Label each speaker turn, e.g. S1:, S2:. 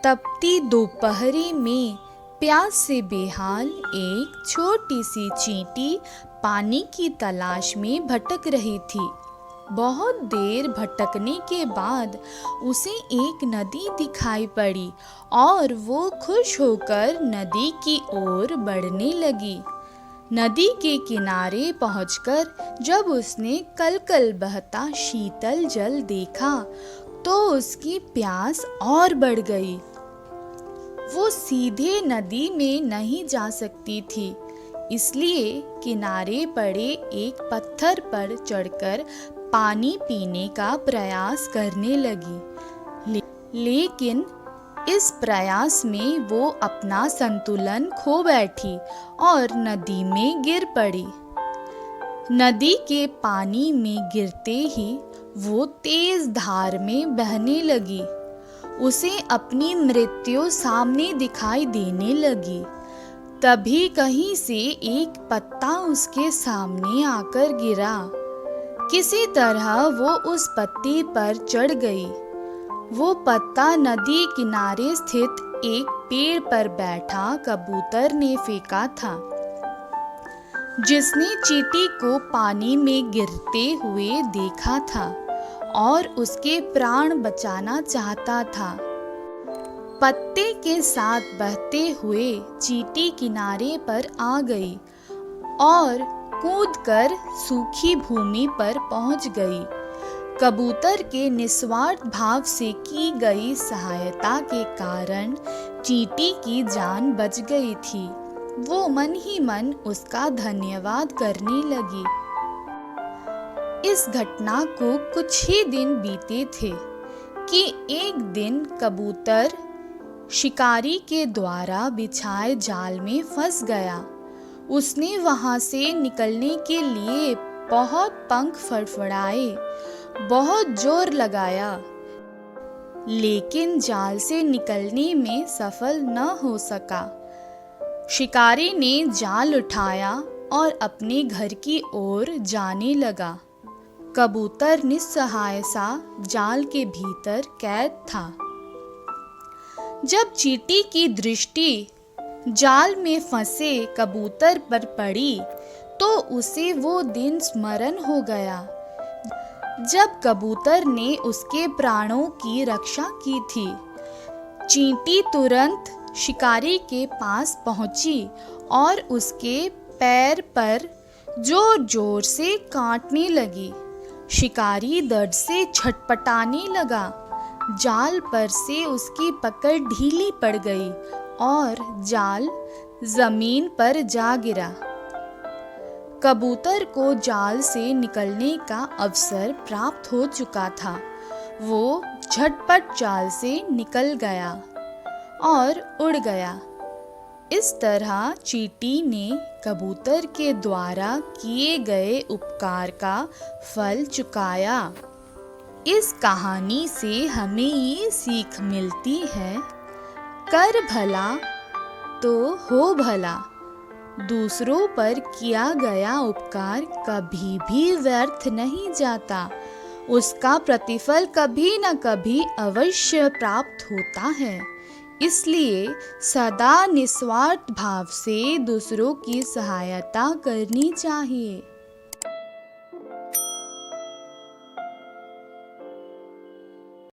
S1: तपती दोपहरी में प्यास से बेहाल एक छोटी सी चींटी पानी की तलाश में भटक रही थी। बहुत देर भटकने के बाद उसे एक नदी दिखाई पड़ी और वो खुश होकर नदी की ओर बढ़ने लगी। नदी के किनारे पहुंचकर जब उसने कल-कल बहता शीतल जल देखा तो उसकी प्यास और बढ़ गई। वो सीधे नदी में नहीं जा सकती थी, इसलिए किनारे पड़े एक पत्थर पर चढ़कर पानी पीने का प्रयास करने लगी। लेकिन इस प्रयास में वो अपना संतुलन खो बैठी और नदी में गिर पड़ी। नदी के पानी में गिरते ही वो तेज धार में बहने लगी। उसे अपनी मृत्यु सामने दिखाई देने लगी। तभी कहीं से एक पत्ता उसके सामने आकर गिरा। किसी तरह वो उस पत्ते पर चढ़ गई। वो पत्ता नदी किनारे स्थित एक पेड़ पर बैठा कबूतर ने फेंका था, जिसने चींटी को पानी में गिरते हुए देखा था और उसके प्राण बचाना चाहता था। पत्ते के साथ बहते हुए चींटी किनारे पर आ गई और कूदकर सूखी भूमि पर पहुंच गई। कबूतर के निस्वार्थ भाव से की गई सहायता के कारण चींटी की जान बच गई थी। वो मन ही मन उसका धन्यवाद करने लगी। इस घटना को कुछ ही दिन बीते थे कि एक दिन कबूतर शिकारी के द्वारा बिछाए जाल में फंस गया। उसने वहां से निकलने के लिए बहुत पंख फड़फड़ाए, बहुत जोर लगाया, लेकिन जाल से निकलने में सफल न हो सका। शिकारी ने जाल उठाया और अपने घर की ओर जाने लगा। कबूतर निस्सहाय सा जाल के भीतर कैद था। जब चींटी की दृष्टि जाल में फंसे कबूतर पर पड़ी तो उसे वो दिन स्मरण हो गया जब कबूतर ने उसके प्राणों की रक्षा की थी। चींटी तुरंत शिकारी के पास पहुंची और उसके पैर पर जोर जोर से काटने लगी। शिकारी दर्द से छटपटाने लगा। जाल पर से उसकी पकड़ ढीली पड़ गई और जाल जमीन पर जा गिरा। कबूतर को जाल से निकलने का अवसर प्राप्त हो चुका था। वो झटपट जाल से निकल गया और उड़ गया। इस तरह चींटी ने कबूतर के द्वारा किए गए उपकार का फल चुकाया। इस कहानी से हमें ये सीख मिलती है, कर भला तो हो भला। दूसरों पर किया गया उपकार कभी भी व्यर्थ नहीं जाता। उसका प्रतिफल कभी न कभी अवश्य प्राप्त होता है। इसलिए सदा निस्वार्थ भाव से दूसरों की सहायता करनी चाहिए।